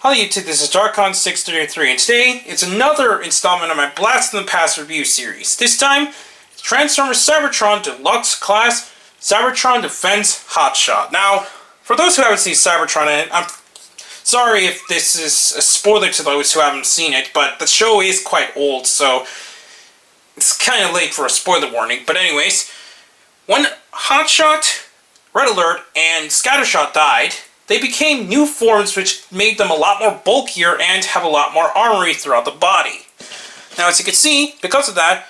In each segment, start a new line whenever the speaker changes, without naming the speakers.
Hello YouTube, this is Darkon633, and today it's another installment of my Blast in the Past review series. This time, it's Transformers Cybertron Deluxe Class Cybertron Defense Hotshot. Now, for those who haven't seen Cybertron, I'm sorry if this is a spoiler to those who haven't seen it, but the show is quite old, so it's kind of late for a spoiler warning. But anyways, when Hotshot, Red Alert, and Scattershot died, they became new forms which made them a lot more bulkier and have a lot more armory throughout the body. Now, as you can see, because of that,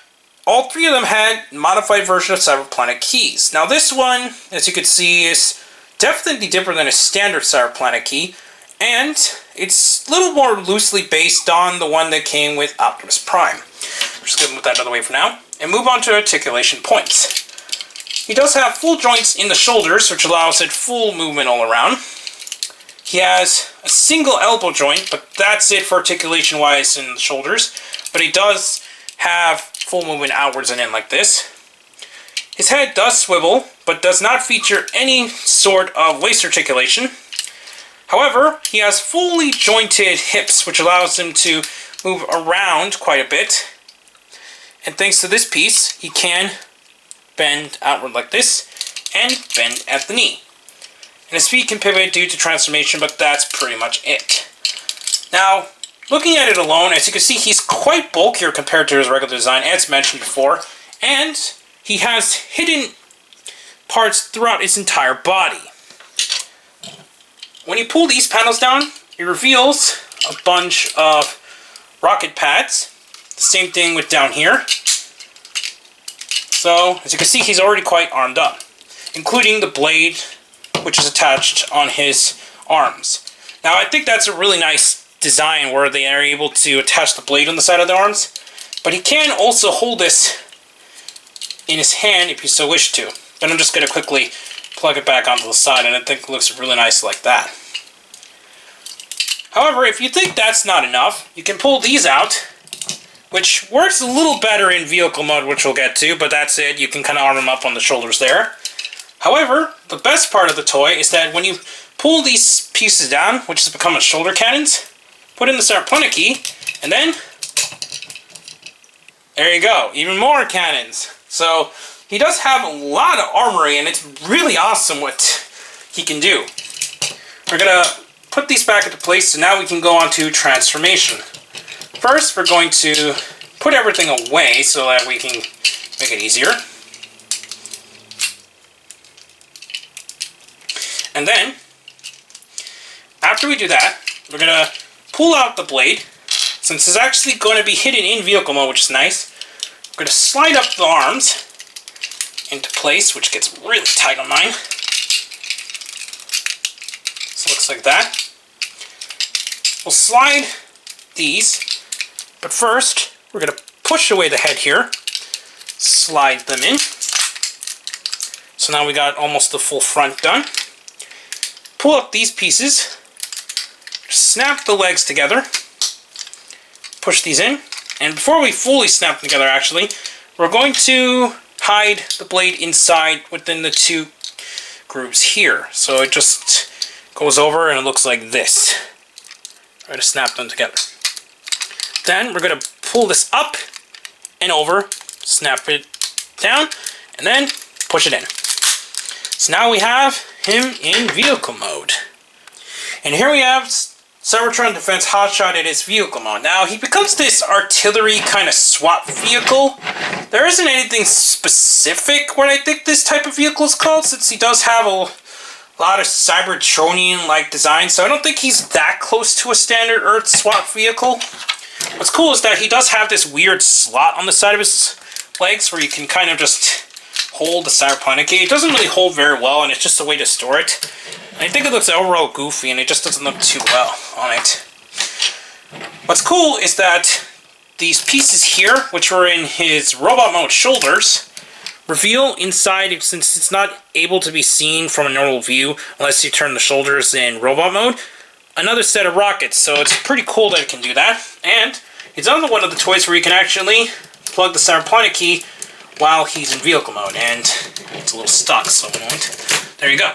all three of them had modified version of Cyberplanet keys. Now this one, as you can see, is definitely different than a standard Cyberplanet key, and it's a little more loosely based on the one that came with Optimus Prime. We're just going to move that out of the way for now, and move on to articulation points. He does have full joints in the shoulders, which allows it full movement all around. He has a single elbow joint, but that's it for articulation-wise in the shoulders. But he does have full movement outwards and in like this. His head does swivel, but does not feature any sort of waist articulation. However, he has fully jointed hips, which allows him to move around quite a bit. And thanks to this piece, he can bend outward like this and bend at the knee. And his feet can pivot due to transformation, but that's pretty much it. Now, looking at it alone, as you can see, he's quite bulkier compared to his regular design, as mentioned before, and he has hidden parts throughout his entire body. When you pull these panels down, it reveals a bunch of rocket pads. The same thing with down here. So, as you can see, he's already quite armed up, including the blade, which is attached on his arms. Now, I think that's a really nice design where they are able to attach the blade on the side of the arms, but he can also hold this in his hand if you so wish to. Then I'm just going to quickly plug it back onto the side, and I think it looks really nice like that. However, if you think that's not enough, you can pull these out, which works a little better in vehicle mode, which we'll get to, but that's it. You can kind of arm them up on the shoulders there. However, the best part of the toy is that when you pull these pieces down, which has become a shoulder cannons, put in the Cyberplanet key, and then there you go, even more cannons. So he does have a lot of armory, and it's really awesome what he can do. We're gonna put these back into place, so now we can go on to transformation. First, we're going to put everything away so that we can make it easier. And then, after we do that, we're going to pull out the blade. Since it's actually going to be hidden in vehicle mode, which is nice, we're going to slide up the arms into place, which gets really tight on mine. So it looks like that. We'll slide these, but first, we're going to push away the head here, slide them in. So now we got almost the full front done. Pull up these pieces, snap the legs together, push these in, and before we fully snap them together actually, we're going to hide the blade inside within the two grooves here. So it just goes over and it looks like this. Try to snap them together. Then we're going to pull this up and over, snap it down, and then push it in. So now we have him in vehicle mode. And here we have Cybertron Defense Hotshot in his vehicle mode. Now, he becomes this artillery kind of SWAT vehicle. There isn't anything specific what I think this type of vehicle is called, since he does have a lot of Cybertronian-like design, so I don't think he's that close to a standard Earth SWAT vehicle. What's cool is that he does have this weird slot on the side of his legs where you can kind of just hold the Cyberplanet key. It doesn't really hold very well, and it's just a way to store it. And I think it looks overall goofy, and it just doesn't look too well on it. What's cool is that these pieces here, which were in his robot mode shoulders, reveal inside, since it's not able to be seen from a normal view unless you turn the shoulders in robot mode, another set of rockets. So it's pretty cool that it can do that. And it's another one of the toys where you can actually plug the Cyberplanet key while he's in vehicle mode, and it's a little stuck, so it won't. There you go.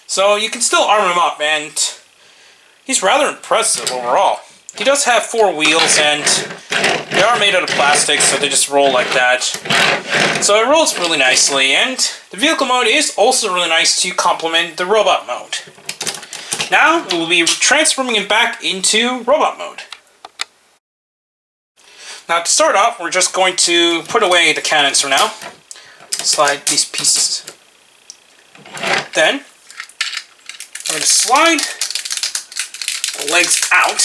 So you can still arm him up, and he's rather impressive overall. He does have 4 wheels, and they are made out of plastic, so they just roll like that. So it rolls really nicely, and the vehicle mode is also really nice to complement the robot mode. Now, we'll be transforming it back into robot mode. Now, to start off, we're just going to put away the cannons for now. Slide these pieces. Then, I'm going to slide the legs out,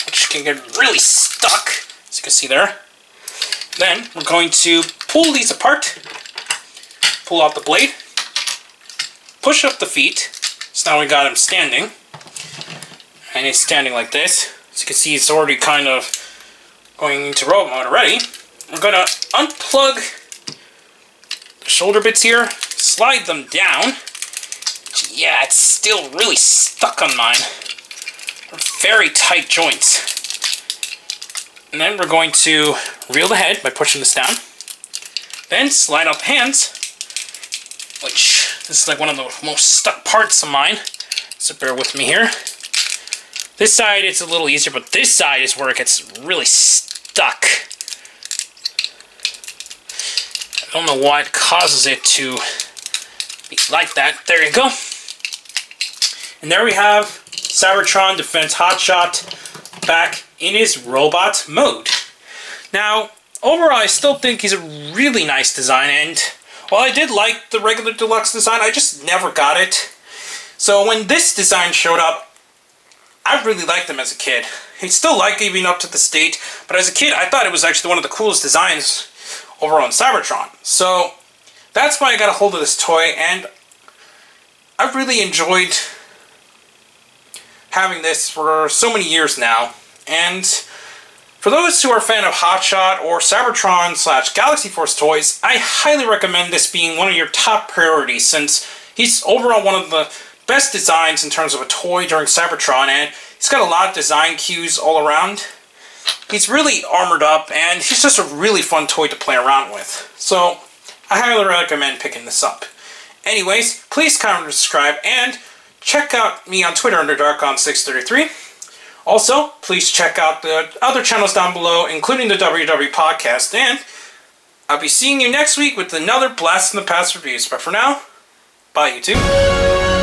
which can get really stuck, as you can see there. Then, we're going to pull these apart, pull out the blade, push up the feet, so now we got him standing. And he's standing like this. As you can see, it's already kind of going into robot mode already. We're going to unplug the shoulder bits here, slide them down. Yeah, it's still really stuck on mine. They're very tight joints. And then we're going to reel the head by pushing this down. Then slide out the hands, which this is like one of the most stuck parts of mine. So bear with me here. This side it's a little easier, but this side is where it gets really stuck. I don't know what causes it to be like that. There you go. And there we have Cybertron Defense Hotshot back in his robot mode. Now, overall, I still think he's a really nice design, and while I did like the regular Deluxe design, I just never got it. So when this design showed up, I really liked him as a kid. I still like it even up to this date, but as a kid, I thought it was actually one of the coolest designs over on Cybertron. So that's why I got a hold of this toy, and I've really enjoyed having this for so many years now. And for those who are a fan of Hotshot or Cybertron / Galaxy Force toys, I highly recommend this being one of your top priorities, since he's overall one of the best designs in terms of a toy during Cybertron, and he's got a lot of design cues all around. He's really armored up, and he's just a really fun toy to play around with. So, I highly recommend picking this up. Anyways, please comment and subscribe, and check out me on Twitter under DarkOn633. Also, please check out the other channels down below, including the WW Podcast, and I'll be seeing you next week with another Blast from the Past reviews. But for now, bye YouTube.